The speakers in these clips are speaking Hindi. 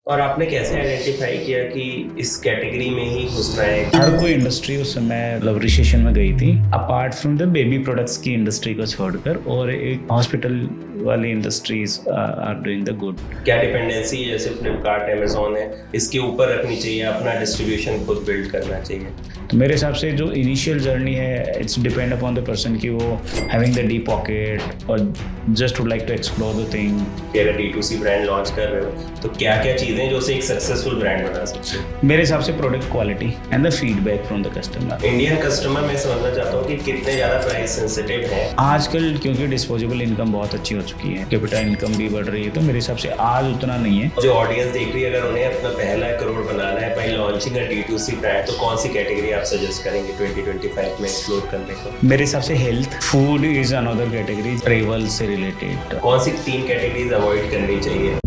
और आपने कैसे आइडेंटिफाई किया कि इस कैटेगरी में ही घुसना है? हर कोई इंडस्ट्री उस समय मतलब रिसेशन में गई थी, apart from the baby products की इंडस्ट्री को छोड़कर, और एक हॉस्पिटल वाली industries are doing the good. क्या डिपेंडेंसी जैसे फ्लिपकार्ट अमेजोन है इसके ऊपर रखनी चाहिए, अपना डिस्ट्रीब्यूशन खुद बिल्ड करना चाहिए? तो मेरे हिसाब से जो इनिशियल जर्नी है, it's depend upon the person कि वो हैविंग द डीप पॉकेट और just would like to explore the thing. कि अगर D2C ब्रांड लॉन्च कर रहे हो तो क्या क्या चीज़ें जो उसे एक सक्सेसफुल ब्रांड बना सकते हैं? मेरे हिसाब से product quality and the feedback from the customer. Indian customer मैं समझना चाहता हूँ कि कितने ज़्यादा प्राइस सेंसिटिव है आजकल, क्योंकि डिस्पोजेबल इनकम बहुत अच्छी हो चुकी है, कैपिटल इनकम भी बढ़ रही है, तो मेरे हिसाब से आज उतना नहीं है। जो ऑडियंस देख रही है, अगर उन्हें अपना पहला करोड़ बनाना है by launching a D2C brand, तो कौन सी कैटेगरी आप सजेस्ट करेंगे 2025 में एक्सप्लोर करने को? मेरे हिसाब से health, food is another category, travel से रिलेटेड। कौन सी 3 कैटेगरीज अवॉइड करनी चाहिए?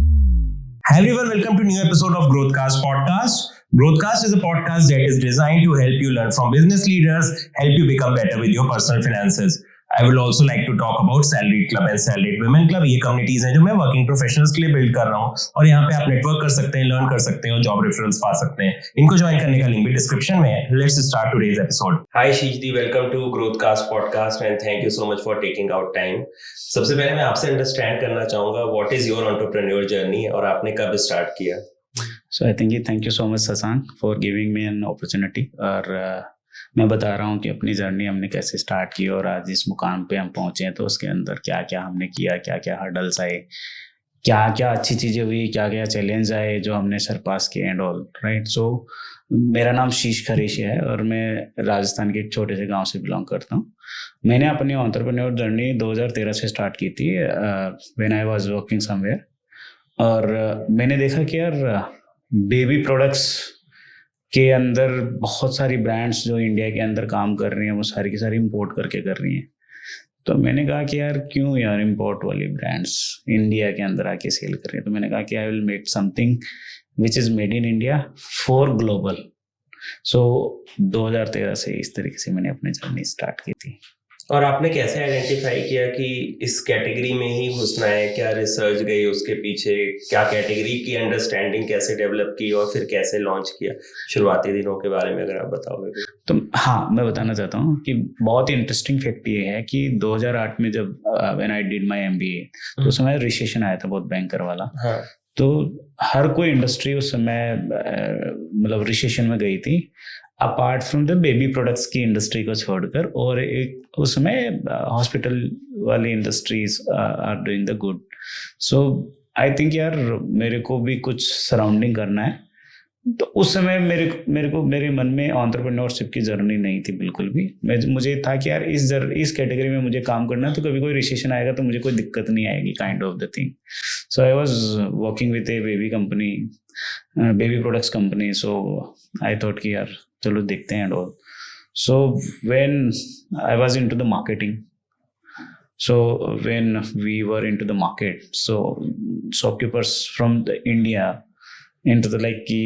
Hi everyone, welcome to new episode of Growthcast podcast. Growthcast is a podcast that is designed to help you learn from business leaders, help you become better with your personal finances. I will also like to talk about Salaried Club and Salaried Women Club. ये कम्युनिटीज हैं जो मैं वर्किंग प्रोफेशनल्स के लिए बिल्ड कर रहा हूँ, और यहाँ पे आप नेटवर्क कर सकते हैं, लर्न कर सकते हैं और जॉब रेफरेंस पा सकते हैं। इनको ज्वाइन करने का लिंक भी डिस्क्रिप्शन में है। Let's start today's episode. Hi Shishdi, welcome to Growthcast podcast and thank you so much for taking out time. सबसे पहले मैं आपसे अंडरस्टैंड करना चाहूँगा what is your entrepreneur journey और आपने कब स्टार्ट किया? So I think thank you so much Shashank for giving me an opportunity. और मैं बता रहा हूँ कि अपनी जर्नी हमने कैसे स्टार्ट की और आज इस मुकाम पे हम पहुँचे हैं, तो उसके अंदर क्या क्या हमने किया, क्या क्या हर्डल्स आए, क्या क्या अच्छी चीज़ें हुई, क्या क्या चैलेंज आए जो हमने सरपास किए एंड ऑल राइट। सो मेरा नाम शीश खरीशिया है और मैं राजस्थान के एक छोटे से गांव से बिलोंग करता हूँ। मैंने अपनी एंटरप्रेन्योर जर्नी 2013 से स्टार्ट की थी when I was working somewhere. और मैंने देखा कि यार बेबी प्रोडक्ट्स के अंदर बहुत सारी ब्रांड्स जो इंडिया के अंदर काम कर रही हैं, वो सारी की सारी इंपोर्ट करके कर रही हैं। तो मैंने कहा कि यार क्यों यार इंपोर्ट वाली ब्रांड्स इंडिया के अंदर आके सेल कर रही हैं। तो मैंने कहा कि I will make something which is made in India for global. So 2013 से इस तरीके से मैंने अपनी जर्नी स्टार्ट की थी। और आपने कैसे आइडेंटिफाई किया कि इस कैटेगरी में ही घुसना है? क्या रिसर्च गई उसके पीछे? क्या कैटेगरी की अंडरस्टैंडिंग कैसे डेवलप की और फिर कैसे लॉन्च किया? शुरुआती दिनों के बारे में अगर आप बताओगे तो। हाँ, मैं बताना चाहता हूँ कि बहुत इंटरेस्टिंग फैक्ट ये है कि 2008 में जब when I did my MBA, तो उस समय रिसेशन आया था बहुत भयंकर वाला। हाँ। तो हर कोई इंडस्ट्री उस समय मतलब रिसेशन में गई थी, apart from the baby products की इंडस्ट्री को छोड़कर, और एक उस समय हॉस्पिटल वाली industries are doing the good. So I think यार मेरे को भी कुछ सराउंडिंग करना है। तो उस समय मेरे मन में एंटरप्रेन्योरशिप की जर्नी नहीं थी बिल्कुल भी। मुझे था कि यार इस कैटेगरी में मुझे काम करना है, तो कभी कोई रिसेशन आएगा तो मुझे कोई दिक्कत नहीं आएगी, kind of the thing. So I was working with A baby products company. So I thought कि यार चलो देखते हैं and all. So when I was into the marketing, so when we were into the market, so shopkeepers from the India into the like कि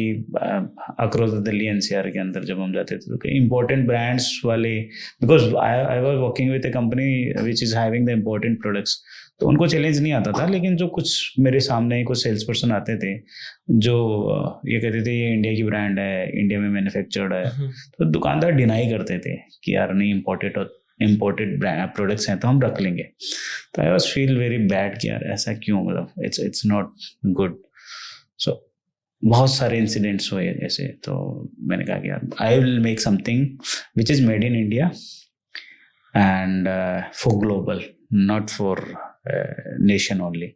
across the Delhi NCR के अंदर जब हम जाते थे तो important brands वाले, because I was working with a company which is having the important products, तो उनको चैलेंज नहीं आता था। लेकिन जो कुछ मेरे सामने कुछ सेल्स पर्सन आते थे जो ये कहते थे ये इंडिया की ब्रांड है, इंडिया में मैन्युफैक्चर्ड है, तो दुकानदार डिनाई करते थे कि यार नहीं, इम्पोर्टेड प्रोडक्ट्स हैं तो हम रख लेंगे। तो I was feel very bad कि यार ऐसा क्यों, मतलब इट्स नॉट गुड। सो बहुत सारे इंसिडेंट्स हुए ऐसे। तो मैंने कहा कि यार आई will make something which is made in India and for global, not for nation only.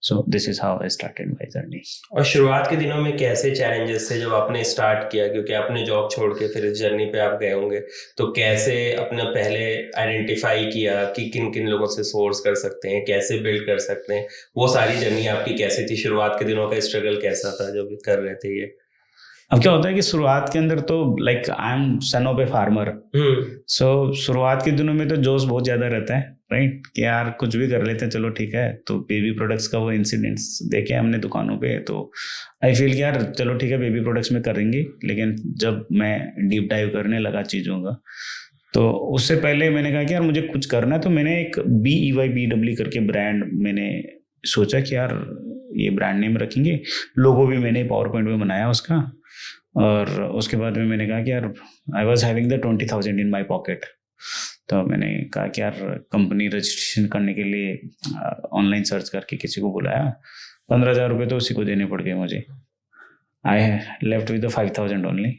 So this is how I started my journey. और शुरुआत के दिनों में कैसे चैलेंजेस थे जब आपने स्टार्ट किया? क्योंकि आपने जॉब छोड़ के फिर इस जर्नी पे आप गए होंगे, तो कैसे अपने पहले आइडेंटिफाई किया कि किन किन लोगों से सोर्स कर सकते हैं, कैसे बिल्ड कर सकते हैं? वो सारी जर्नी आपकी कैसी थी? शुरुआत के दिनों का स्ट्रगल कैसा था जब कर रहे थे ये? अब क्या होता है कि शुरुआत के अंदर तो like I am son of a farmer. So शुरुआत के दिनों में तो जोश बहुत ज़्यादा रहता है राइट, कि यार कुछ भी कर लेते हैं, चलो ठीक है। तो बेबी प्रोडक्ट्स का वो इंसिडेंट्स देखे हमने दुकानों पे, तो आई फील कि यार चलो ठीक है बेबी प्रोडक्ट्स में करेंगे। लेकिन जब मैं डीप डाइव करने लगा चीज़ों का, तो उससे पहले मैंने कहा कि यार मुझे कुछ करना है। तो मैंने एक BEYBW करके ब्रांड मैंने सोचा कि यार ये ब्रांड नेम रखेंगे, लोगो भी मैंने पावर पॉइंट में बनाया उसका। और उसके बाद में मैंने कहा कि यार I was having the 20,000 in my pocket, तो मैंने कहा कि यार कंपनी रजिस्ट्रेशन करने के लिए ऑनलाइन सर्च करके किसी को बुलाया, 15,000 रुपये तो उसी को देने पड़ गए मुझे। I left with the 5,000 only.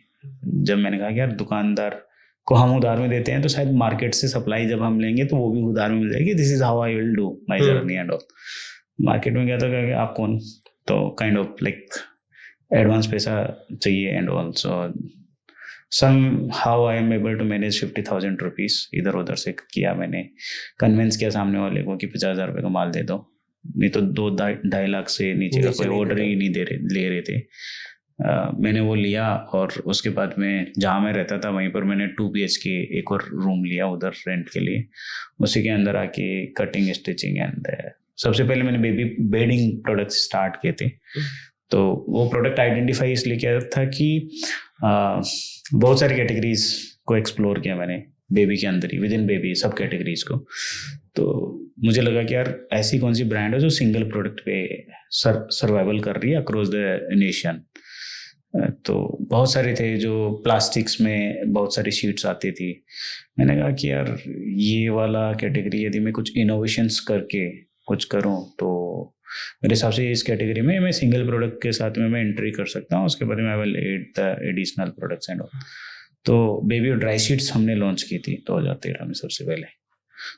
जब मैंने कहा कि यार दुकानदार को हम उधार में देते हैं तो शायद मार्केट से सप्लाई जब हम लेंगे तो वो भी उधार में मिल जाएगी, this is how I will do my journey and all. Market में क्या था कि आप कौन, तो काइंड ऑफ लाइक एडवांस पैसा चाहिए and all. So somehow I am able to manage 50,000 rupees इधर उधर से किया। मैंने कन्विंस किया सामने वाले को कि 50,000 रुपये का माल दे दो, नहीं तो 2-2.5 लाख से नीचे का कोई ऑर्डर ही नहीं ले रहे थे। मैंने वो लिया और उसके बाद में जहाँ मैं रहता था वहीं पर मैंने 2 BHK एक और रूम लिया उधर रेंट के लिए। उसी के अंदर आके कटिंग स्टिचिंग एंड सबसे पहले मैंने बेबी बेडिंग प्रोडक्ट्स स्टार्ट किए थे। तो वो प्रोडक्ट आइडेंटिफाई इसलिए किया था कि बहुत सारी कैटेगरीज को एक्सप्लोर किया मैंने बेबी के अंदर ही, विद इन बेबी सब कैटेगरीज को। तो मुझे लगा कि यार ऐसी कौन सी ब्रांड है जो सिंगल प्रोडक्ट पे सर्वाइवल कर रही है अक्रॉस द नेशन। तो बहुत सारे थे जो प्लास्टिक्स में बहुत सारी शीट्स आती थी। मैंने कहा कि यार ये वाला कैटेगरी यदि मैं कुछ इनोवेशंस करके कुछ करूं तो मेरे हिसाब से इस कैटेगरी में मैं सिंगल प्रोडक्ट के साथ में मैं एंट्री कर सकता हूँ। उसके बाद में I will add the additional products and all. तो बेबी और ड्राई शीट्स हमने लॉन्च की थी 2013 में सबसे पहले।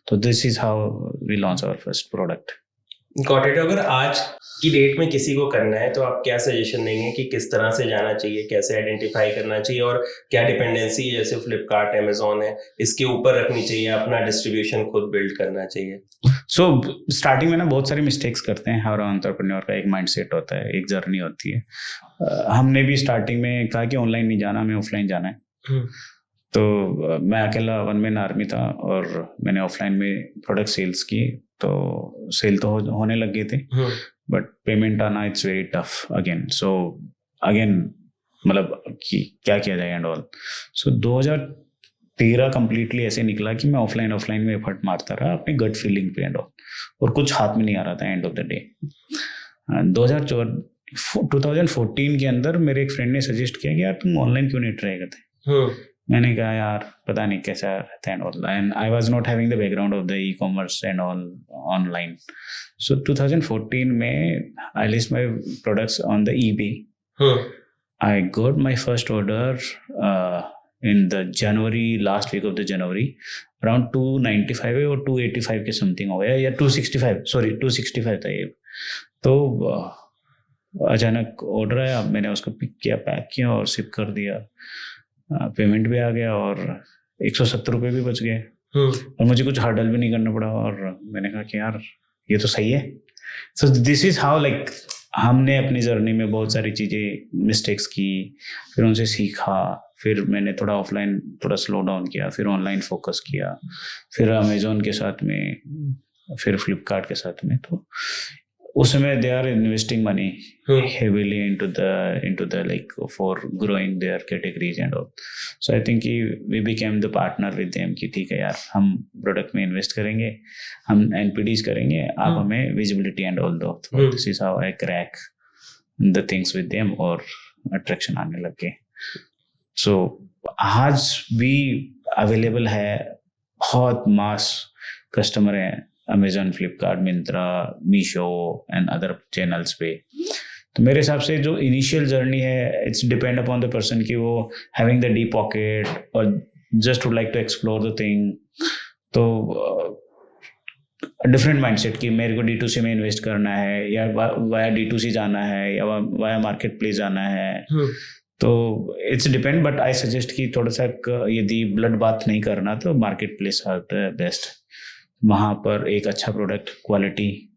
तो this is how we launch our first product. Got it. अगर आज की डेट में किसी को करना है तो आप क्या सजेशन देंगे कि किस तरह से जाना चाहिए, कैसे आइडेंटिफाई करना चाहिए, और क्या डिपेंडेंसी जैसे फ्लिपकार्ट अमेजोन है इसके ऊपर रखनी चाहिए, अपना डिस्ट्रीब्यूशन खुद बिल्ड करना चाहिए? सो स्टार्टिंग में ना बहुत सारे मिस्टेक्स करते हैं। हर एंटरप्रेन्योर का एक माइंडसेट होता है, एक जर्नी होती है। हमने भी स्टार्टिंग में कहा कि ऑनलाइन नहीं जाना, हमें ऑफलाइन जाना है। तो मैं अकेला वन मैन आर्मी था और मैंने ऑफलाइन में प्रोडक्ट सेल्स की। तो सेल तो होने लग गए थे, बट पेमेंट आना it's very tough again. So again मतलब कि क्या किया जाए एंड ऑल। सो 2013 कंप्लीटली ऐसे निकला कि मैं ऑफलाइन में एफर्ट मारता रहा अपनी गट फीलिंग पे एंड ऑल, और कुछ हाथ में नहीं आ रहा था एंड ऑफ द डे। 2014 के अंदर मेरे एक फ्रेंड ने सजेस्ट किया कि यार तुम ऑनलाइन क्यों नहीं ट्राई करते। मैंने कहा यार पता नहीं कैसा रहता है all, and I was not having the background of the e-commerce and all online. So 2014 में I list my products on the eBay. I got my first order in the January, last week of the January, around 295 और 285 के समथिंग हो गया, या 265 था ये। तो अचानक ऑर्डर आया, मैंने उसको पिक किया, पैक किया और शिप कर दिया। पेमेंट भी आ गया और 170 रुपये भी बच गए और मुझे कुछ हर्डल भी नहीं करना पड़ा। और मैंने कहा कि यार ये तो सही है। सो दिस इज हाउ लाइक हमने अपनी जर्नी में बहुत सारी चीज़ें मिस्टेक्स की, फिर उनसे सीखा, फिर मैंने थोड़ा ऑफलाइन थोड़ा स्लो डाउन किया, फिर ऑनलाइन फोकस किया, फिर अमेजोन के साथ में, फिर फ्लिपकार्ट के साथ में। तो उस समय they are investing money heavily into the like for growing their categories and all. So I think we became the partner with them कि ठीक है यार हम प्रोडक्ट में इन्वेस्ट करेंगे, हम NPDs करेंगे, आप हमें विजिबिलिटी एंड ऑल दो। तो this is how I crack the things with them और अट्रैक्शन आने लग गए। सो आज भी अवेलेबल है, बहुत मास कस्टमर है Amazon, Flipkart, Myntra, Meesho and other channels पे। तो मेरे हिसाब से जो इनिशियल जर्नी है it's depend upon the person कि वो हैविंग द डीप पॉकेट और just would like to explore the thing. तो डिफरेंट माइंडसेट कि मेरे को D2C में इन्वेस्ट करना है या वाया D2C जाना है या वाया मार्केट प्लेस जाना है। तो it's depend, but I suggest कि थोड़ा सा यदि ब्लड बात नहीं करना तो market place are the best. वहाँ पर एक अच्छा प्रोडक्ट, क्वालिटी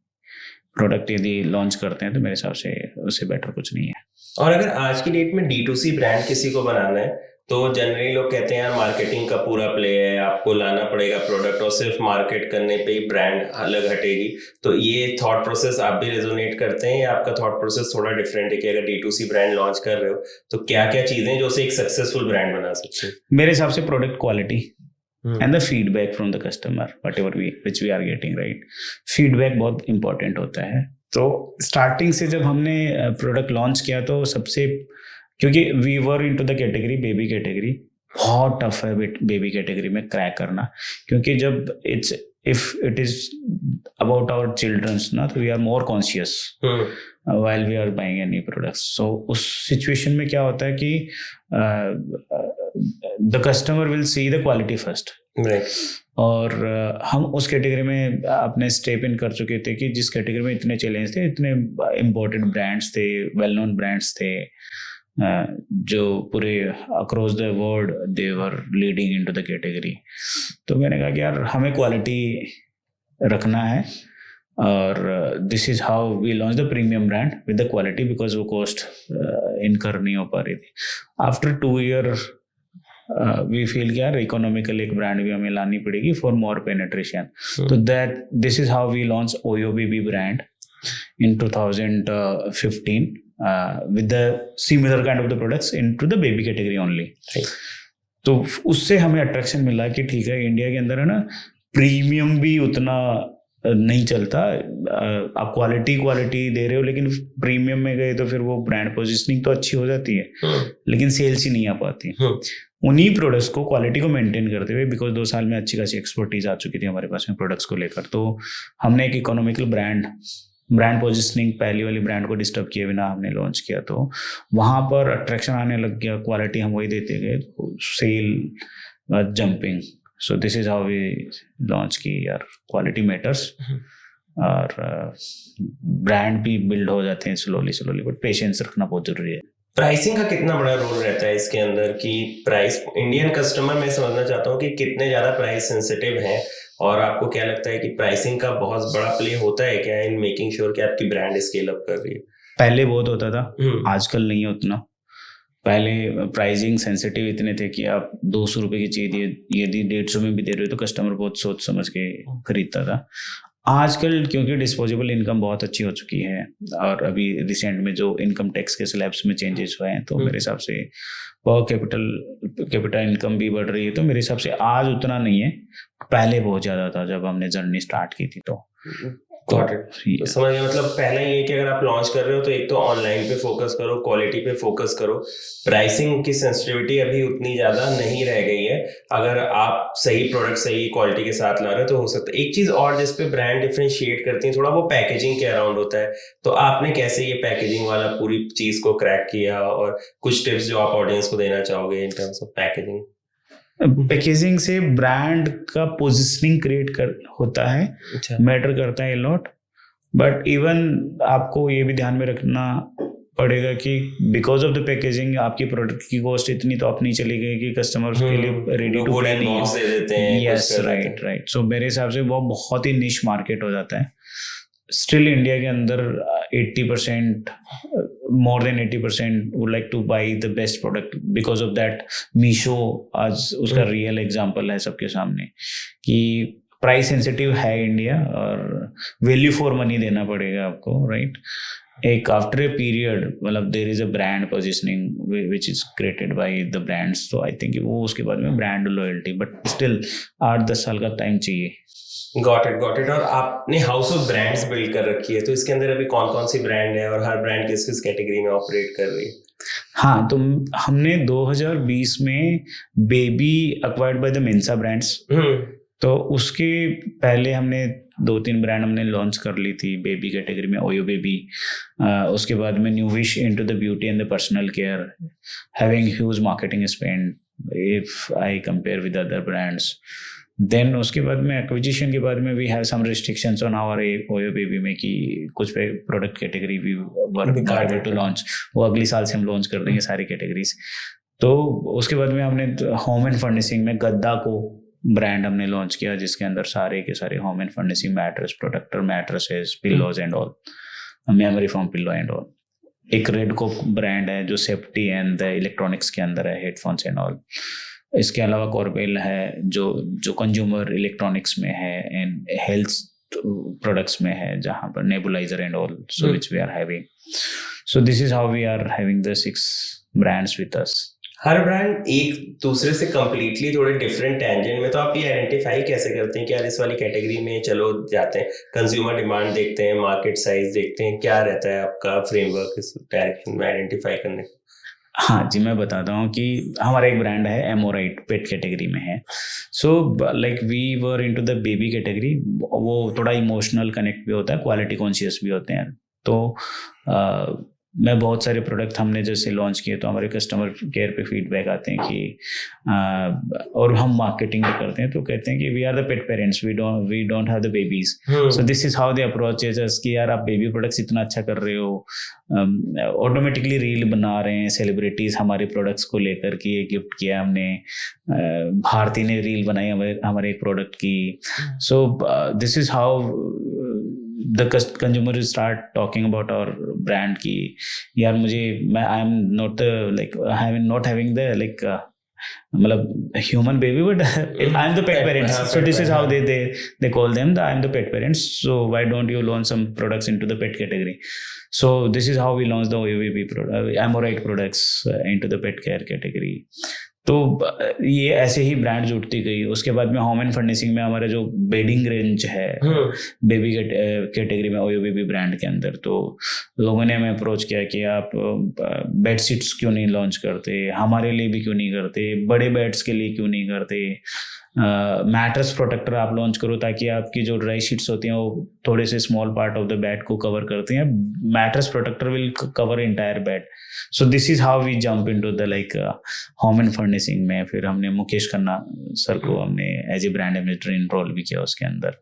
प्रोडक्ट यदि लॉन्च करते हैं तो मेरे हिसाब से उससे बेटर कुछ नहीं है। और अगर आज की डेट में D2C ब्रांड किसी को बनाना है तो जनरली लोग कहते हैं यार मार्केटिंग का पूरा प्ले है, आपको लाना पड़ेगा प्रोडक्ट और सिर्फ मार्केट करने पे ही ब्रांड अलग हटेगी। तो ये थॉट प्रोसेस आप भी रेजोनेट करते हैं या आपका थॉट प्रोसेस थोड़ा डिफरेंट है कि अगर D2C ब्रांड लॉन्च कर रहे हो तो क्या क्या चीजें जो उसे एक सक्सेसफुल ब्रांड बना सकते हैं? मेरे हिसाब से product quality and the feedback from the customer, whatever which we are getting, right? Feedback बहुत important होता है। तो स्टार्टिंग से जब हमने प्रोडक्ट लॉन्च किया तो सबसे, क्योंकि we were into the category baby category, बहुत टफ है बेबी कैटेगरी में क्रैक करना, क्योंकि जब if it is about our childrens ना, तो we are more conscious while we are buying any products. So उस सिचुएशन में क्या होता है कि the customer will see the quality first. Right. और हम उस कैटेगरी में अपने स्टेप इन कर चुके थे कि जिस कैटेगरी में इतने चैलेंज थे, इतने इम्पोर्टेड ब्रांड्स थे, वेल नोन ब्रांड्स थे, जो पूरे across the world they were leading into the category. तो मैंने कहा कि यार हमें क्वालिटी रखना है, और this is how we launch the premium brand with the quality, because वो कॉस्ट इनकर नहीं हो पा रही थी. आफ्टर 2 year वी फील कि यार इकोनॉमिकल एक ब्रांड भी हमें लानी पड़ेगी फॉर मोर पेनिट्रेशन. तो that this is how we launch OYOBB brand in 2015 with the similar kind of the products into the baby category only. तो उससे हमें अट्रैक्शन मिला कि ठीक है, इंडिया के अंदर है ना, प्रीमियम भी उतना नहीं चलता. आप क्वालिटी दे रहे हो, लेकिन प्रीमियम में गए तो फिर वो ब्रांड पोजिशनिंग तो अच्छी हो जाती है, लेकिन सेल्स ही नहीं आ पाती. उन्हीं प्रोडक्ट्स को, क्वालिटी को मेंटेन करते हुए, बिकॉज 2 साल में अच्छी खासी एक्सपर्टीज आ चुकी थी हमारे पास में प्रोडक्ट्स को लेकर, तो हमने एक इकोनॉमिकल ब्रांड पोजिशनिंग पहली वाली ब्रांड को डिस्टर्ब किए बिना हमने लॉन्च किया. तो वहाँ पर अट्रैक्शन आने लग गया, क्वालिटी हम वही देते गए, sale jumping. So this is how we launch की यार, क्वालिटी मैटर्स, और ब्रांड भी बिल्ड हो जाते हैं स्लोली, बट पेशेंस रखना बहुत जरूरी है. प्राइसिंग का कितना बड़ा रोल रहता है इसके अंदर, कि प्राइस इंडियन कस्टमर, मैं समझना चाहता हूँ कि कितने ज्यादा प्राइस सेंसिटिव हैं, और आपको क्या लगता है कि प्राइसिंग का बहुत बड़ा प्ले होता है क्या इन मेकिंग श्योर कि आपकी ब्रांड स्केल अप कर रही है? पहले बहुत होता था, आजकल नहीं है उतना. पहले प्राइसिंग सेंसिटिव इतने थे कि आप 200 रुपए की चीज यदि 150 में भी दे रहे हो तो कस्टमर बहुत सोच समझ के खरीदता था. आजकल क्योंकि डिस्पोजेबल इनकम बहुत अच्छी हो चुकी है, और अभी रिसेंट में जो इनकम टैक्स के स्लैब्स में चेंजेस हुए हैं, तो मेरे हिसाब से पर कैपिटल इनकम भी बढ़ रही है. तो मेरे हिसाब से आज उतना नहीं है, पहले बहुत ज़्यादा था जब हमने जर्नी स्टार्ट की थी. तो समझ गया. मतलब पहला ये कि अगर आप लॉन्च कर रहे हो तो एक तो ऑनलाइन पे फोकस करो, क्वालिटी पे फोकस करो, प्राइसिंग की सेंसिटिविटी अभी उतनी ज्यादा नहीं रह गई है. अगर आप सही प्रोडक्ट सही क्वालिटी के साथ ला रहे हो तो हो सकता है. एक चीज और जिस पे ब्रांड डिफरेंशिएट करती है थोड़ा, वो पैकेजिंग के अराउंड होता है. तो आपने कैसे ये पैकेजिंग वाला पूरी चीज को क्रैक किया, और कुछ टिप्स जो आप ऑडियंस को देना चाहोगे in terms of packaging? Packaging से ब्रांड का पोजिशनिंग क्रिएट होता है, मैटर करता है लॉट. बट इवन आपको ये भी ध्यान में रखना पड़ेगा कि बिकॉज ऑफ द पैकेजिंग आपकी प्रोडक्ट की कॉस्ट इतनी तो अपनी चली गई कि कस्टमर उसके लिए रेडी टू पे नहीं है. Yes, right. सो मेरे हिसाब से वो बहुत ही निश मार्केट हो जाता है. स्टिल इंडिया के अंदर 80%, more than 80% would like to buy the best product. Because of that, Meesho आज उसका रियल एग्जांपल है सबके सामने कि प्राइस सेंसिटिव है इंडिया, और वैल्यू फॉर मनी देना पड़ेगा आपको, राइट. एक आफ्टर ए पीरियड, मतलब there is a brand positioning which is created by the brands. तो आई थिंक वो उसके बाद में ब्रांड लॉयल्टी, बट स्टिल 8-10 साल का टाइम चाहिए. Got it. और आपने हाउस ऑफ ब्रांड्स बिल्ड कर रखी है, तो इसके अंदर अभी कौन कौन सी ब्रांड है, और हर ब्रांड किस किस कैटेगरी में ऑपरेट कर रही है? हाँ, तो हमने 2020 में baby acquired by the Mensa brands. तो उसके पहले हमने 2-3 ब्रांड हमने लॉन्च कर ली थी बेबी कैटेगरी में, OYOBB. उसके बाद में new wish into the beauty and the personal care, having huge marketing spend if I compare with other brands. Then उसके बाद में एक्विजिशन के बाद में we have some restrictions on our OYOBB में कि कुछ पे product category we were not able to launch. वो अगली साल से हम लॉन्च कर देंगे सारी कैटेगरीज. तो उसके बाद में हमने होम एंड फर्निशिंग में गद्दा को ब्रांड हमने लॉन्च किया, जिसके अंदर सारे के सारे home and furnishing mattress, protector mattresses, pillows and all, memory foam pillow and all. एक रेडको ब्रांड है जो सेफ्टी एंड इलेक्ट्रॉनिक्स के अंदर है, हेडफोन्स एंड ऑल. इसके अलावा कॉर्बेल है जो कंज्यूमर इलेक्ट्रॉनिक्स में है, एंड हेल्थ प्रोडक्ट्स में है, जहाँ पर nebuliser and all, so which we are having. So this is how we are having the 6 brands with us. हर ब्रांड एक दूसरे से कंप्लीटली थोड़े डिफरेंट टेंजेंट में, तो आप ये आइडेंटिफाई कैसे करते हैं कि यार इस वाली कैटेगरी में चलो जाते हैं, कंज्यूमर डिमांड देखते हैं, मार्केट साइज देखते हैं, क्या रहता है आपका फ्रेमवर्क इस डायरेक्शन में आइडेंटिफाई करने का? हाँ जी, मैं बताता हूँ कि हमारा एक ब्रांड है एमोराइट, पेट कैटेगरी में है. So like we were into the baby category. वो थोड़ा इमोशनल कनेक्ट भी होता है, क्वालिटी कॉन्शियस भी होते हैं. तो मैं बहुत सारे प्रोडक्ट हमने जैसे लॉन्च किए तो हमारे कस्टमर केयर पे फीडबैक आते हैं कि और हम मार्केटिंग भी करते हैं तो कहते हैं कि we are the pet parents, we don't have the babies. So this is how they approach us कि यार आप बेबी प्रोडक्ट्स इतना अच्छा कर रहे हो, ऑटोमेटिकली रील बना रहे हैं सेलिब्रिटीज हमारे प्रोडक्ट्स को लेकर कि ये गिफ्ट किया हमने, भारती ने रील बनाई हमारे एक प्रोडक्ट की. सो this is how the consumer will start talking about our brand ki yaar I am not not having the मतलब human baby, but I am the pet parents. So this is how they call them, I am the pet parents. So why don't you launch some products into the pet category? So this is how we launched the OUVP product, Amorite products into the pet care category. तो ये ऐसे ही ब्रांड जुड़ती गई. उसके बाद में होम एंड फर्निशिंग में हमारा जो बेडिंग रेंज है बेबी कैटेगरी में OUVP ब्रांड के अंदर, तो लोगों ने हमें अप्रोच किया कि आप बेड शीट्स क्यों नहीं लॉन्च करते, हमारे लिए भी क्यों नहीं करते, बड़े बेड्स के लिए क्यों नहीं करते, मैट्रेस प्रोटेक्टर आप लॉन्च करो ताकि आपकी जो ड्राई शीट्स होती हैं वो थोड़े से small part of the bed को कवर करती हैं, mattress protector will cover entire bed. So this is how we jump into the home and furnishing में. फिर हमने मुकेश खन्ना सर को हमने as a brand ambassador enrol भी किया उसके अंदर.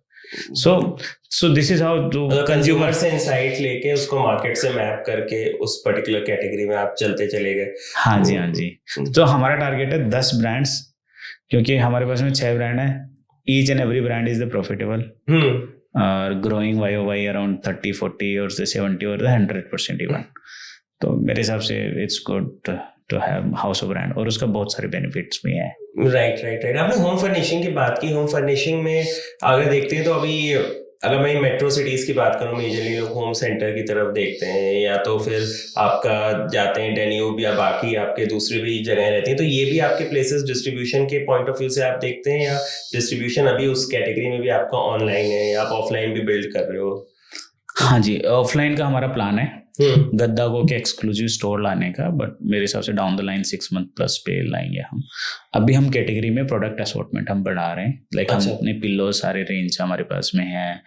So this is how consumer से इंसाइट लेके उसको मार्केट से मैप करके उस पर्टिकुलर कैटेगरी में आप चलते चले गए. हाँ जी. तो हमारा टारगेट है 10 ब्रांड्स, क्योंकि हमारे पास में 6 ब्रांड है. Each and every brand is the profitable और ग्रोइंग YoY अराउंड 30-40 और 70 और 100% इवन. तो मेरे हिसाब से it's good to have house of brand और उसका बहुत सारे बेनिफिट्स भी हैं. राइट. आपने होम फर्निशिंग की बात की. होम फर्निशिंग में अगर देखते हैं तो अभी अगर मैं मेट्रो सिटीज की बात करूं, मेजरली लोग होम सेंटर की तरफ देखते हैं, या तो फिर आपका जाते हैं डेन्यूब या बाकी आपके दूसरी भी जगह रहती हैं, तो ये भी आपके प्लेसेस डिस्ट्रीब्यूशन के पॉइंट ऑफ व्यू से आप देखते हैं, या डिस्ट्रीब्यूशन अभी उस कैटेगरी में भी आपका ऑनलाइन है या आप ऑफलाइन भी बिल्ड कर रहे हो? हाँ जी, ऑफलाइन का हमारा प्लान है गद्दा को के एक्सक्लूसिव स्टोर लाने का, बट मेरे हिसाब से down the line 6 month plus पे लाएंगे हम. अभी हम कैटेगरी में प्रोडक्ट असॉर्टमेंट हम बढ़ा रहे हैं. लाइक हम अपने पिल्लो सारे रेंज हमारे पास में है,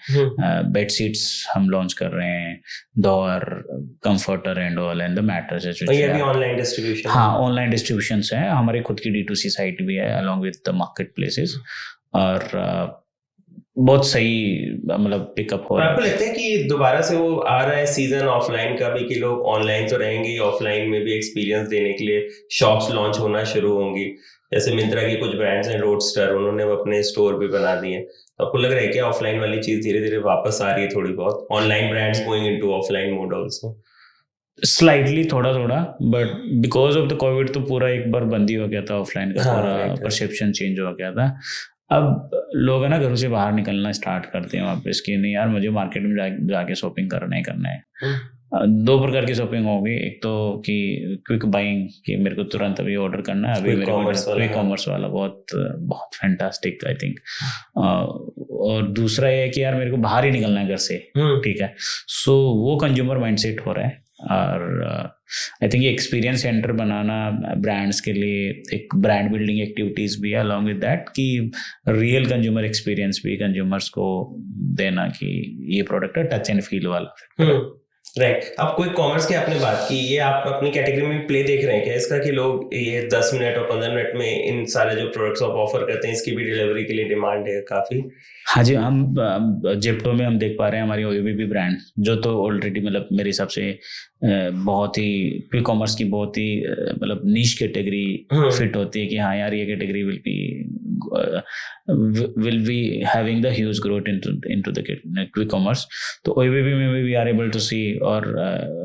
बेड शीट्स हम लॉन्च कर रहे हैं, door, comforter and all, and the mattress. ये भी ऑनलाइन डिस्ट्रीब्यूशन? हाँ, ऑनलाइन डिस्ट्रीब्यूशन है. हमारी खुद की D2C साइट भी है along with the market places, और बहुत सही मतलब पिकअप हो रहा है. आपको लगता है कि दोबारा से वो आ रहा है सीजन ऑफलाइन का भी, कि लोग ऑनलाइन तो रहेंगे, ऑफलाइन में भी एक्सपीरियंस देने के लिए शॉप्स लॉन्च होना शुरू होंगी? जैसे मिंत्रा की कुछ ब्रांड्स हैं, रोडस्टर, उन्होंने अपने स्टोर भी बना दिए. तो आपको लग रहा है कि ऑफलाइन वाली चीज धीरे धीरे वापस आ रही है थोड़ी बहुत, online brands going into offline mode also? Slightly थोड़ा, but because of the covid तो पूरा एक बार बंद ही हो गया था ऑफलाइन का. पूरा परसेप्शन चेंज हो गया था. अब लोग है ना घरों से बाहर निकलना स्टार्ट करते हैं वापस कि नहीं यार मुझे मार्केट में जाके शॉपिंग करना है. 2 प्रकार की शॉपिंग होगी. एक तो कि क्विक बाइंग, कि मेरे को तुरंत अभी ऑर्डर करना है, अभी मेरे को क्विक कॉमर्स वाला बहुत फैंटास्टिक आई थिंक. और दूसरा ये है कि यार मेरे को बाहर ही निकलना है घर से. ठीक है, सो वो कंज्यूमर माइंडसेट हो रहा है. और आई थिंक ये एक्सपीरियंस सेंटर बनाना ब्रांड्स के लिए एक ब्रांड बिल्डिंग एक्टिविटीज भी है अलॉन्ग विद दैट, कि रियल कंज्यूमर एक्सपीरियंस भी कंज्यूमर्स को देना कि ये प्रोडक्ट है टच एंड फील वाला. राइट. आप क्विक कॉमर्स की आपने बात की, ये आप अपनी कैटेगरी में प्ले देख रहे हैं क्या इसका, कि लोग ये 10 मिनट और 15 मिनट में इन सारे जो प्रोडक्ट्स आप ऑफर करते हैं इसकी भी डिलीवरी के लिए डिमांड है काफी? हाँ जी, हम जेप्टो में हम देख पा रहे हैं हमारी OUVP ब्रांड, जो तो ऑलरेडी मतलब मेरे हिसाब से बहुत ही क्विक कॉमर्स की बहुत ही मतलब नीश कैटेगरी फिट होती है कि हाँ यार ये category will be having the huge growth into the quick commerce. तो OUVP में भी वी आर एबल टू सी, और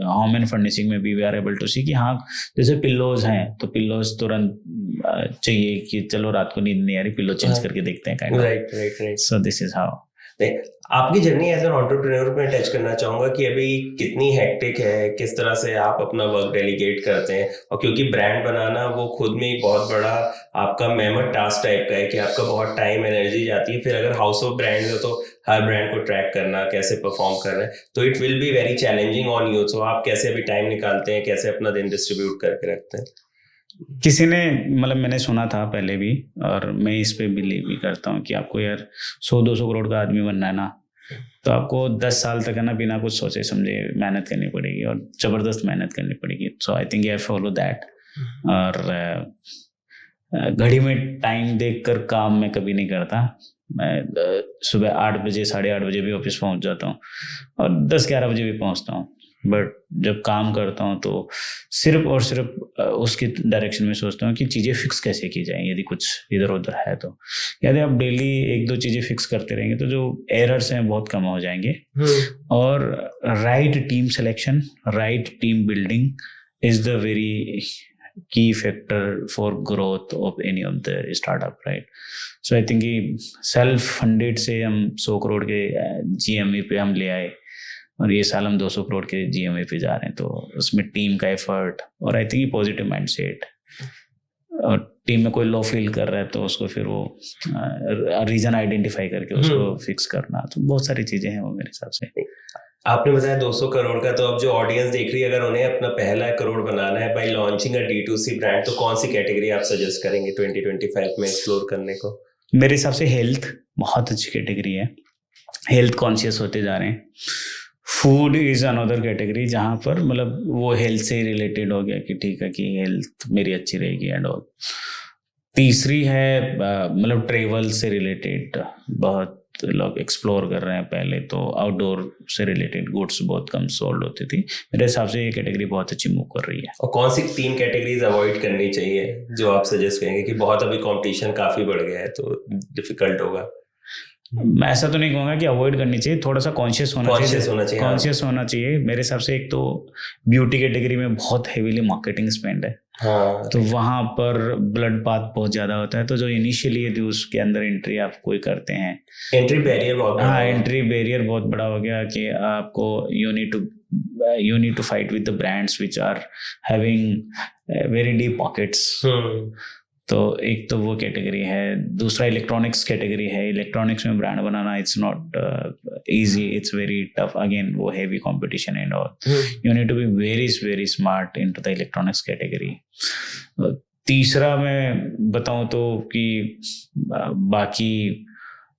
होम एंड फर्निशिंग में भी वी आर एबल टू सी कि हाँ जैसे पिल्लोज हैं तो पिल्लोज तुरंत चाहिए कि चलो रात को नींद नहीं आ रही, पिल्लो चेंज करके देखते हैं. Right. So this is how. नहीं, आपकी जर्नी एज एन एंटरप्रेन्योर में टच करना चाहूंगा कि अभी कितनी हेक्टिक है, किस तरह से आप अपना वर्क डेलीगेट करते हैं, और क्योंकि ब्रांड बनाना वो खुद में एक बहुत बड़ा आपका मेमोर टास्क टाइप का है कि आपका बहुत टाइम एनर्जी जाती है, फिर अगर हाउस ऑफ ब्रांड्स है तो हर ब्रांड को ट्रैक करना, कैसे परफॉर्म कर रहे हैं, तो it will be very challenging on you. So आप कैसे अभी टाइम निकालते हैं, कैसे अपना दिन डिस्ट्रीब्यूट करके रखते हैं? किसी ने मतलब मैंने सुना था पहले भी, और मैं इस पे बिलीव भी करता हूँ कि आपको यार 100-200 करोड़ का आदमी बनना है ना, तो आपको 10 साल तक है ना बिना कुछ सोचे समझे मेहनत करनी पड़ेगी, और ज़बरदस्त मेहनत करनी पड़ेगी। So I think I follow that. और घड़ी में टाइम देखकर काम मैं कभी नहीं करता। मैं सुबह 8 बजे 8:30 बजे भी ऑफिस पहुंच जाता हूँ, और 10-11 बजे भी पहुंचता हूँ। बट जब काम करता हूँ तो सिर्फ और सिर्फ उसकी डायरेक्शन में सोचता हूँ कि चीज़ें फिक्स कैसे की जाएं, यदि कुछ इधर उधर है तो। यदि आप डेली 1-2 चीज़ें फिक्स करते रहेंगे तो जो एरर्स हैं बहुत कम हो जाएंगे। और right team selection, right team building is the very key factor for growth of any of the startup, right? So I think कि सेल्फ फंडेड से हम 100 करोड़ के GMV पे हम ले आए, और ये साल हम 200 करोड़ के GMV पे जा रहे हैं। तो उसमें टीम का एफर्ट, और आई थिंक पॉजिटिव माइंडसेट, और टीम में कोई लो फील कर रहा है तो उसको फिर वो रीजन आइडेंटिफाई करके उसको फिक्स करना, तो बहुत सारी चीजें हैं वो मेरे हिसाब से। आपने बताया 200 करोड़ का, तो अब जो ऑडियंस देख रही है, अगर उन्हें अपना पहला करोड़ बनाना है bye launching a D2C brand, तो कौन सी कैटेगरी आप सजेस्ट करेंगे 2025 में एक्सप्लोर करने को? मेरे हिसाब से हेल्थ बहुत अच्छी कैटेगरी है। हेल्थ कॉन्शियस होते जा रहे हैं। फूड इज अनदर कैटेगरी जहाँ पर मतलब वो हेल्थ से रिलेटेड हो गया कि ठीक है कि हेल्थ मेरी अच्छी रहेगी एंड ऑल। तीसरी है मतलब ट्रेवल से रिलेटेड बहुत लोग एक्सप्लोर कर रहे हैं। पहले तो आउटडोर से रिलेटेड गुड्स बहुत कम सोल्ड होती थी। मेरे हिसाब से ये कैटेगरी बहुत अच्छी मूव कर रही है। और कौन सी 3 कैटेगरीज अवॉइड करनी चाहिए जो आप सजेस्ट करेंगे कि बहुत अभी कंपटीशन काफी बढ़ गया है तो डिफिकल्ट होगा? मैं ऐसा तो नहीं कहूँगा कि अवॉइड करनी चाहिए, थोड़ा सा कॉन्शियस होना चाहिए। कॉन्शियस होना चाहिए मेरे हिसाब से। एक तो ब्यूटी कैटेगरी में बहुत हेवीली मार्केटिंग स्पेंड है। हाँ, तो वहाँ पर ब्लड बाथ बहुत ज़्यादा होता है। तो जो इनिशियली यदि उसके अंदर एंट्री आप कोई करते हैं, एंट्री बैरियर बहुत बड़ा। हाँ, एंट्री बैरियर बहुत बड़ा हो गया कि आपको you need to fight with the brands which are having very deep pockets. तो एक तो वो कैटेगरी है। दूसरा इलेक्ट्रॉनिक्स कैटेगरी है। इलेक्ट्रॉनिक्स में ब्रांड बनाना it's not easy, it's very tough. Again वो heavy competition and all. You need to be very smart into the electronics category. तीसरा मैं बताऊं तो कि बाकी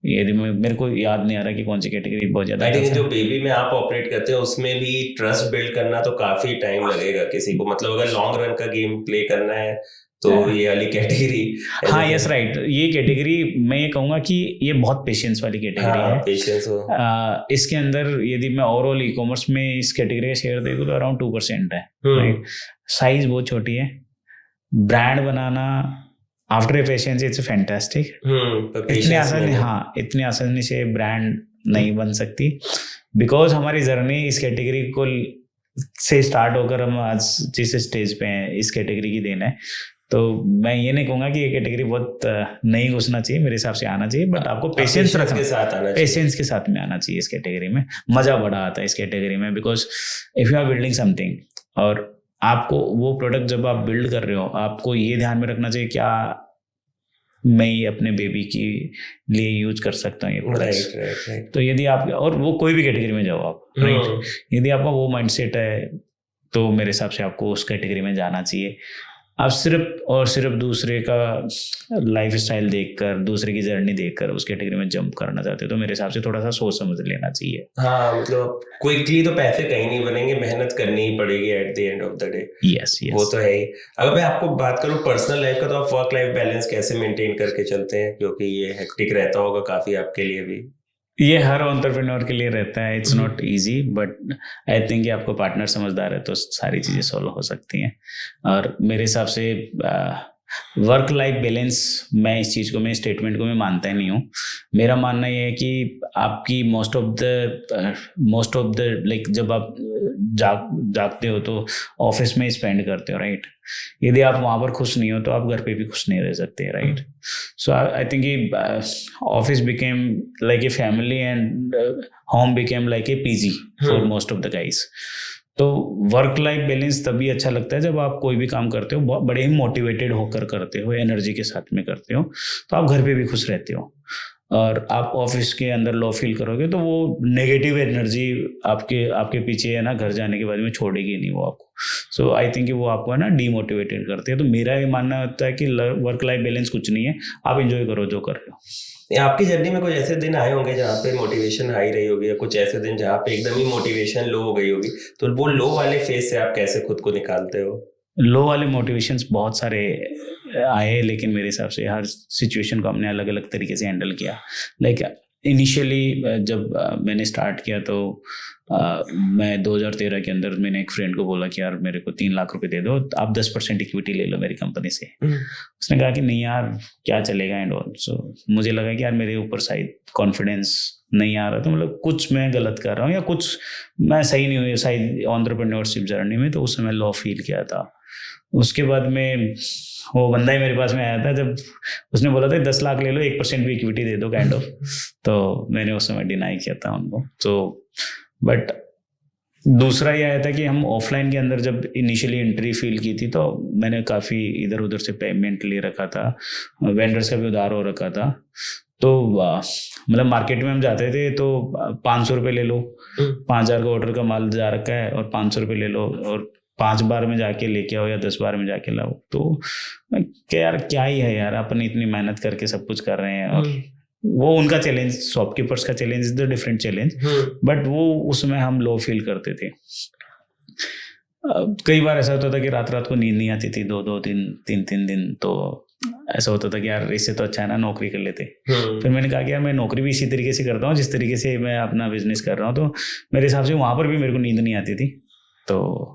यदि मेरे को याद नहीं आ रहा कि कौन सी कैटेगरी बहुत ज्यादा। आई थिंक जो बेबी में आप ऑपरेट करते हैं उसमें भी ट्रस्ट बिल्ड करना तो काफी टाइम लगेगा किसी को। मतलब अगर लॉन्ग रन का गेम प्ले करना है तो ये वाली कैटेगरी। हाँ, यस, राइट। ये कैटेगरी मैं ये कहूँगा कि ये बहुत पेशेंस वाली कैटेगरी है। पेशेंस हो। इसके अंदर यदि मैं ओवरऑल ई कॉमर्स में इस कैटेगरी का शेयर देखूँ तो अराउंड 2% है। राइट, साइज बहुत छोटी है। Brand banana after patience it's fantastic. इतनी आसानी से ब्रांड नहीं बन सकती, बिकॉज हमारी जर्नी इस कैटेगरी को से स्टार्ट होकर हम आज जिस स्टेज पे हैं इस कैटेगरी की देन है। तो मैं ये नहीं कहूँगा कि ये कैटेगरी बहुत नहीं घुसना चाहिए। मेरे हिसाब से आना चाहिए, बट आपको पेशेंस रखना, पेशेंस के साथ में आना चाहिए। इस कैटेगरी में मजा बड़ा आता है इस कैटेगरी में, because if you are building something और आपको वो प्रोडक्ट जब आप बिल्ड कर रहे हो, आपको ये ध्यान में रखना चाहिए क्या मैं ये अपने बेबी के लिए यूज कर सकता हूँ ये प्रोडक्ट्स। right. तो यदि आप, और वो कोई भी कैटेगरी में जाओ आप, राइट, यदि आपका वो माइंडसेट है तो मेरे हिसाब से आपको उस कैटेगरी में जाना चाहिए। आप सिर्फ और सिर्फ दूसरे का लाइफ स्टाइल देखकर, दूसरे की जर्नी देखकर उस कैटेगरी में जंप करना चाहते हो तो मेरे हिसाब से थोड़ा सा सोच समझ लेना चाहिए। हाँ, मतलब क्विकली तो पैसे कहीं नहीं बनेंगे, मेहनत करनी ही पड़ेगी at the end of the day. Yes, वो तो है ही। अगर मैं आपको बात करूँ पर्सनल लाइफ का, तो आप वर्क लाइफ बैलेंस कैसे मेंटेन करके चलते हैं? क्योंकि ये हेक्टिक रहता होगा काफी आपके लिए भी। ये हर एंटरप्रेन्योर के लिए रहता है। It's not easy, but I think कि आपको पार्टनर समझदार है तो सारी चीज़ें सॉल्व हो सकती हैं। और मेरे हिसाब से वर्क लाइफ बैलेंस, मैं इस चीज़ को, मैं स्टेटमेंट को मैं मानता ही नहीं हूँ। मेरा मानना ये है कि आपकी मोस्ट ऑफ द लाइक जब आप जागते हो तो ऑफिस में स्पेंड करते हो, राइट। यदि आप वहाँ पर खुश नहीं हो तो आप घर पे भी खुश नहीं रह सकते, right. So I think office became like a family and home became like a PG for most of the guys. तो वर्क लाइफ बैलेंस तभी अच्छा लगता है जब आप कोई भी काम करते हो बड़े ही मोटिवेटेड होकर करते हो, एनर्जी के साथ में करते हो, तो आप घर पे भी खुश रहते हो। और आप ऑफिस के अंदर लो फील करोगे तो वो नेगेटिव एनर्जी आपके पीछे है ना, घर जाने के बाद में छोड़ेगी नहीं वो आपको। सो आई थिंक वो आपको है ना डीमोटिवेटेड करते हैं। तो मेरा ये मानना होता है कि वर्क लाइफ बैलेंस कुछ नहीं है, आप एंजॉय करो जो कर रहे हो। आपकी जर्नी में कुछ ऐसे दिन आए होंगे जहाँ पे मोटिवेशन हाई रही होगी, या कुछ ऐसे दिन जहाँ पे एकदम ही मोटिवेशन लो हो गई होगी, तो वो लो वाले फेज से आप कैसे खुद को निकालते हो? लो वाले मोटिवेशंस बहुत सारे आए, लेकिन मेरे हिसाब से हर सिचुएशन को हमने अलग अलग तरीके से हैंडल किया। लाइक इनिशियली जब मैंने स्टार्ट किया तो मैं 2013 के अंदर मैंने एक फ्रेंड को बोला कि यार मेरे को 3 लाख रुपए दे दो, आप 10% इक्विटी ले लो मेरी कंपनी से। उसने कहा कि नहीं यार क्या चलेगा एंड ऑल। सो मुझे लगा कि यार मेरे ऊपर शायद कॉन्फिडेंस नहीं आ रहा, तो मतलब कुछ मैं गलत कर रहा हूँ या कुछ मैं सही नहीं हुई शायद एंटरप्रेन्योरशिप जर्नी में, तो उस समय लो फील किया था। उसके बाद में वो बंदा ही मेरे पास में आया था जब उसने बोला था 10 लाख ले लो, 1% भी इक्विटी दे दो काइंड ऑफ। तो मैंने उस समय डिनाई किया था उनको। तो बट दूसरा ये आया था कि हम ऑफलाइन के अंदर जब इनिशियली एंट्री फील की थी तो मैंने काफ़ी इधर उधर से पेमेंट ले रखा था, वेंडर्स का भी उधार हो रखा था। तो मतलब मार्केट में हम जाते थे तो 500 रुपये ले लो, 5,000 का ऑर्डर का माल जा रखा है और 500 रुपये ले लो और 5 बार में जाके लेके आओ या 10 बार में जाके लाओ। तो क्या यार क्या ही है यार, अपन इतनी मेहनत करके सब कुछ कर रहे हैं। और वो उनका चैलेंज, शॉपकीपर्स का challenge is the different challenge, but वो उसमें हम लो फील करते थे। कई बार ऐसा होता था कि रात रात को नींद नहीं आती थी, 2-2 दिन 3-3 दिन। तो ऐसा होता था कि यार इससे तो अच्छा है ना नौकरी कर लेते। फिर मैंने कहा कि यार मैं नौकरी भी इसी तरीके से करता हूँ जिस तरीके से मैं अपना बिजनेस कर रहा हूँ, तो मेरे हिसाब से वहाँ पर भी मेरे को नींद नहीं आती थी। तो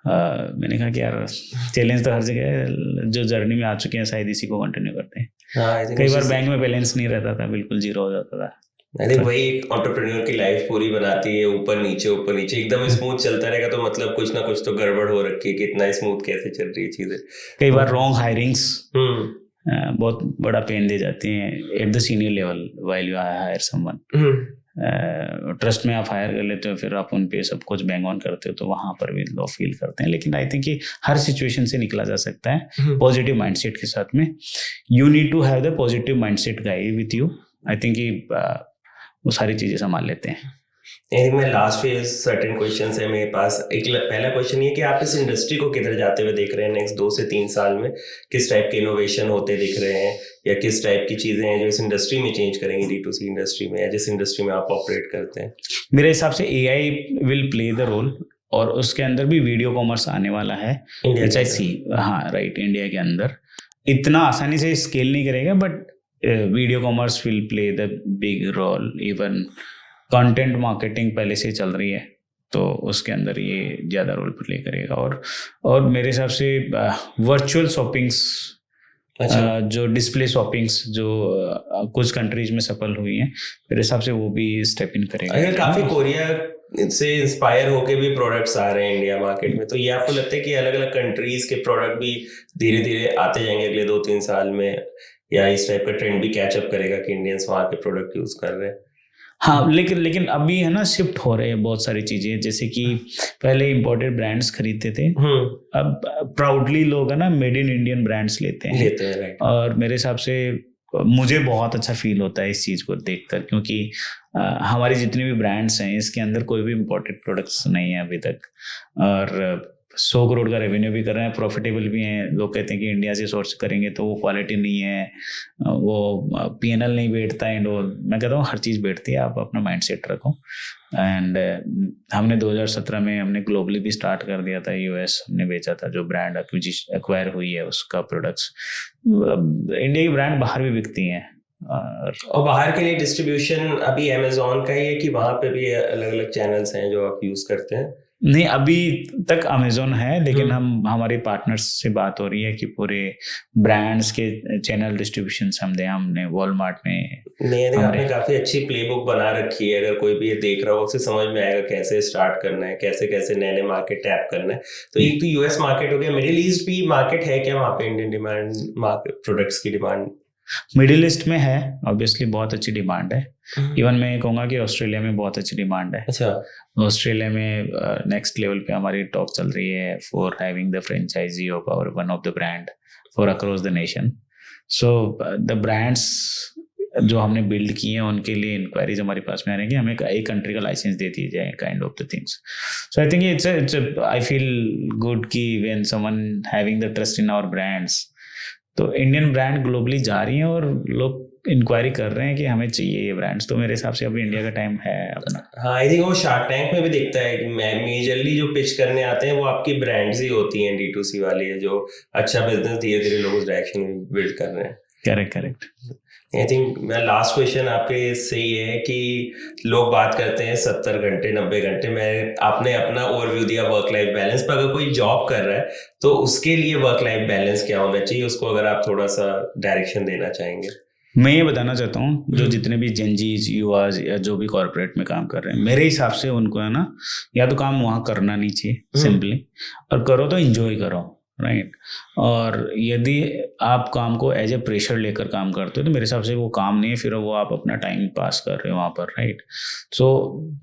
मैंने कहा कि यार चैलेंज तो हर जगह है, जो जर्नी में आ चुके हैं शायद इसी को कंटिन्यू करते हैं। कई बार बैंक में बैलेंस नहीं रहता था, बिल्कुल जीरो हो जाता था। अरे वही एंटरप्रेन्योर की लाइफ पूरी बनाती है, ऊपर नीचे एकदम स्मूथ चलता रहेगा तो मतलब कुछ ना कुछ तो गड़बड़ हो रखी है कि इतना स्मूथ कैसे चल रही है चीजें। कई बार रॉन्ग हायरिंग्स बहुत बड़ा पेन दे जाती हैं at the senior level while you hire someone. Trust में आप हायर कर लेते हो, फिर आप उन पे सब कुछ बैंग ऑन करते हो, तो वहाँ पर भी लो फील करते हैं। लेकिन आई थिंक कि हर सिचुएशन से निकला जा सकता है पॉजिटिव माइंडसेट के साथ में। You need to have the positive mindset guy with you. I think कि वो सारी चीज़ें संभाल लेते हैं। मैं लास्ट फेज सर्टेन क्वेश्चन है मेरे पास। एक पहला क्वेश्चन ये कि आप इस इंडस्ट्री को किधर जाते हुए देख रहे हैं नेक्स्ट 2 से 3 साल में? किस टाइप के इनोवेशन होते दिख रहे हैं, या किस टाइप की चीजें हैं जो इस इंडस्ट्री में चेंज करेंगी, D2C इंडस्ट्री में या जिस इंडस्ट्री में आप ऑपरेट करते हैं? मेरे हिसाब से AI will play the role, और उसके अंदर भी वीडियो कॉमर्स आने वाला है। हाँ राइट, इंडिया के अंदर इतना आसानी से स्केल नहीं करेगा, but video commerce will play the big role. Even content marketing पहले से चल रही है, तो उसके अंदर ये ज़्यादा रोल प्ले करेगा। और मेरे हिसाब से वर्चुअल शॉपिंग्स, जो डिस्प्ले शॉपिंग्स जो कुछ कंट्रीज में सफल हुई हैं, मेरे हिसाब से वो भी स्टेप इन करेगा। काफ़ी कोरिया से इंस्पायर होके भी प्रोडक्ट्स आ रहे हैं इंडिया मार्केट में, तो ये आपको लगता है कि अलग अलग कंट्रीज के प्रोडक्ट भी धीरे धीरे आते जाएंगे अगले 2-3 साल में, या इस टाइप का ट्रेंड भी कैचअप करेगा कि इंडियंस वहाँ के प्रोडक्ट यूज कर रहे हैं? हाँ, लेकिन अभी है ना शिफ्ट हो रहे हैं बहुत सारी चीजें। जैसे कि पहले इंपोर्टेड ब्रांड्स खरीदते थे, अब प्राउडली लोग है ना मेड इन इंडियन ब्रांड्स लेते हैं राइट। और मेरे हिसाब से मुझे बहुत अच्छा फील होता है इस चीज़ को देखकर, क्योंकि हमारी जितनी भी ब्रांड्स हैं इसके अंदर कोई भी इम्पोर्टेड प्रोडक्ट्स नहीं है अभी तक, और 100 करोड़ का रेवेन्यू भी कर रहे हैं, प्रॉफिटेबल भी हैं। लोग कहते हैं कि इंडिया से सोर्स करेंगे तो वो क्वालिटी नहीं है, वो PNL नहीं बैठता है। मैं कहता हूँ हर चीज़ बैठती है, आप अपना माइंडसेट रखो। एंड हमने 2017 में हमने ग्लोबली भी स्टार्ट कर दिया था, US हमने बेचा था, जो ब्रांड एक्वायर हुई है उसका प्रोडक्ट्स। इंडिया की ब्रांड बाहर भी बिकती हैं, और बाहर के लिए डिस्ट्रीब्यूशन अभी Amazon का ही है कि वहाँ पे भी अलग अलग चैनल्स हैं जो आप यूज़ करते हैं? नहीं, अभी तक अमेजोन है, लेकिन हमारी पार्टनर्स से बात हो रही है कि पूरे ब्रांड्स के चैनल डिस्ट्रीब्यूशन हमने वॉलमार्ट में। नहीं, आपने काफी अच्छी प्लेबुक बना रखी है, अगर कोई भी ये देख रहा हो उसे समझ में आएगा कैसे स्टार्ट करना है, कैसे कैसे नए नए मार्केट टैप करना है। तो एक तो यूएस मार्केट हो गया, मिडिल ईस्ट भी मार्केट है क्या वहाँ पे? इंडियन डिमांड मार्केट प्रोडक्ट्स की डिमांड मिडिल ईस्ट में है, ऑब्वियसली बहुत अच्छी डिमांड है। इवन मैं कहूँगा कि ऑस्ट्रेलिया में बहुत अच्छी डिमांड है। अच्छा, ऑस्ट्रेलिया में नेक्स्ट लेवल पे हमारी टॉक चल रही है for having the franchise of our one of the brand for across the nation. So the brands जो हमने बिल्ड किए हैं उनके लिए इंक्वायरीज हमारे पास में आ रही है कि हमें एक कंट्री का लाइसेंस दे दी जाए, kind of the things. So I think it's I feel good कि when someone having the trust in our brands, तो इंडियन ब्रांड ग्लोबली जा रही हैं और लोग इंक्वायरी कर रहे हैं कि हमें चाहिए ये ब्रांड्स। तो मेरे हिसाब से अभी इंडिया का टाइम है अपना। हाँ, आई थिंक वो शार्क टैंक में भी दिखता है कि मेजरली जो पिच करने आते हैं वो आपकी ब्रांड्स ही होती हैं, D2C वाली है, जो अच्छा बिजनेस धीरे धीरे लोग उस डायरेक्शन में बिल्ड कर रहे हैं। करेक्ट। आई थिंक मेरा लास्ट क्वेश्चन आपके से ये है कि लोग बात करते हैं 70 घंटे 90 घंटे में, आपने अपना ओवरव्यू दिया वर्क लाइफ बैलेंस पर। अगर कोई जॉब कर रहा है तो उसके लिए वर्क लाइफ बैलेंस क्या होना चाहिए, उसको अगर आप थोड़ा सा डायरेक्शन देना चाहेंगे? मैं ये बताना चाहता हूँ, जो जितने भी जेनजीज युवाज या जो भी कॉर्पोरेट में काम कर रहे हैं, मेरे हिसाब से उनको है ना, या तो काम वहाँ करना नहीं चाहिए सिंपली, और करो तो एंजॉय करो, राइट। और यदि आप काम को एज ए प्रेशर लेकर काम करते हो तो मेरे हिसाब से वो काम नहीं है, फिर वो आप अपना टाइम पास कर रहे हो वहाँ पर, राइट। सो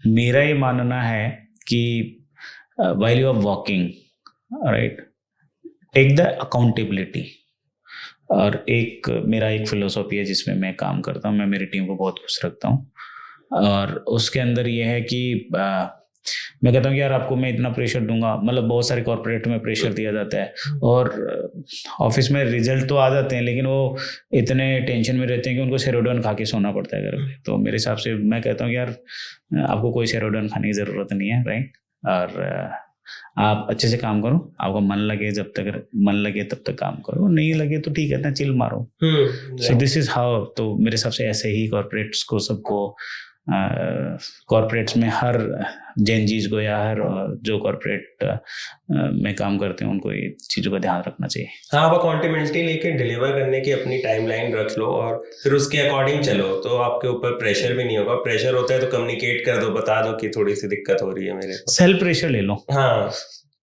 मेरा ये मानना है कि while you are working, right, take the accountability. और मेरा एक फिलोसॉफी है जिसमें मैं काम करता हूँ, मैं मेरी टीम को बहुत खुश रखता हूँ, और उसके अंदर ये है कि मैं कहता हूँ कि यार आपको मैं इतना प्रेशर दूंगा, मतलब बहुत सारे कॉर्पोरेट में प्रेशर दिया जाता है और ऑफिस में रिजल्ट तो आ जाते हैं, लेकिन वो इतने टेंशन में रहते हैं कि उनको सेरोडोन खा के सोना पड़ता है घर में। तो मेरे हिसाब से मैं कहता हूँ कि यार आपको कोई सेरोडोन खाने की ज़रूरत नहीं है, राइट। और आप अच्छे से काम करो, आपको मन लगे, जब तक मन लगे तब तक काम करो, नहीं लगे तो ठीक है ना, चिल मारो। सो दिस इज हाउ। तो मेरे हिसाब से ऐसे ही कॉर्पोरेट्स को, सबको कॉर्पोरेट्स में हर जेनजीज को या हर जो कॉर्पोरेट में काम करते हैं उनको ये चीज़ों का ध्यान रखना चाहिए। हाँ, आप अकाउंटेबिलिटी लेके डिलीवर करने की अपनी टाइमलाइन रख लो और फिर उसके अकॉर्डिंग चलो, तो आपके ऊपर प्रेशर भी नहीं होगा। प्रेशर होता है तो कम्युनिकेट कर दो, बता दो कि थोड़ी सी दिक्कत हो रही है मेरे को। सेल्फ प्रेशर ले लो। हाँ,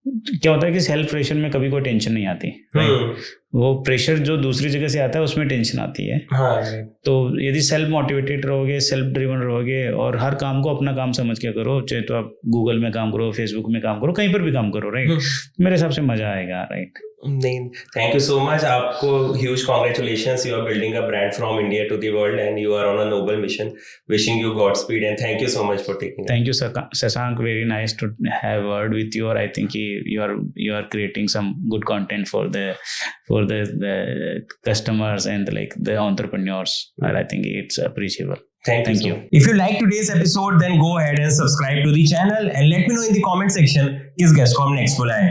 क्या होता है कि सेल्फ प्रेशर में कभी कोई टेंशन नहीं आती, वो प्रेशर जो दूसरी जगह से आता है उसमें टेंशन आती है। हाँ, तो यदि सेल्फ मोटिवेटेड रहोगे, सेल्फ ड्रिवन रहोगे और हर काम को अपना काम समझ के करो, चाहे तो आप गूगल में काम करो, फेसबुक में काम करो, कहीं पर भी काम करो, राइट, मेरे हिसाब से मजा आएगा, राइट। नहीं, थैंक यू सो मच। आपको huge congratulations, you are building a brand from India to the world and you are on a noble mission. Wishing you god speed and thank you so much for taking. Thank you, Sasank. Very nice to have word with you. Or I think you are creating some good content for the customers and the entrepreneurs. And I think it's appreciable. Thank you. If you like today's episode, then go ahead and subscribe to the channel and let me know in the comment section किस guest को हम next बुलाएं।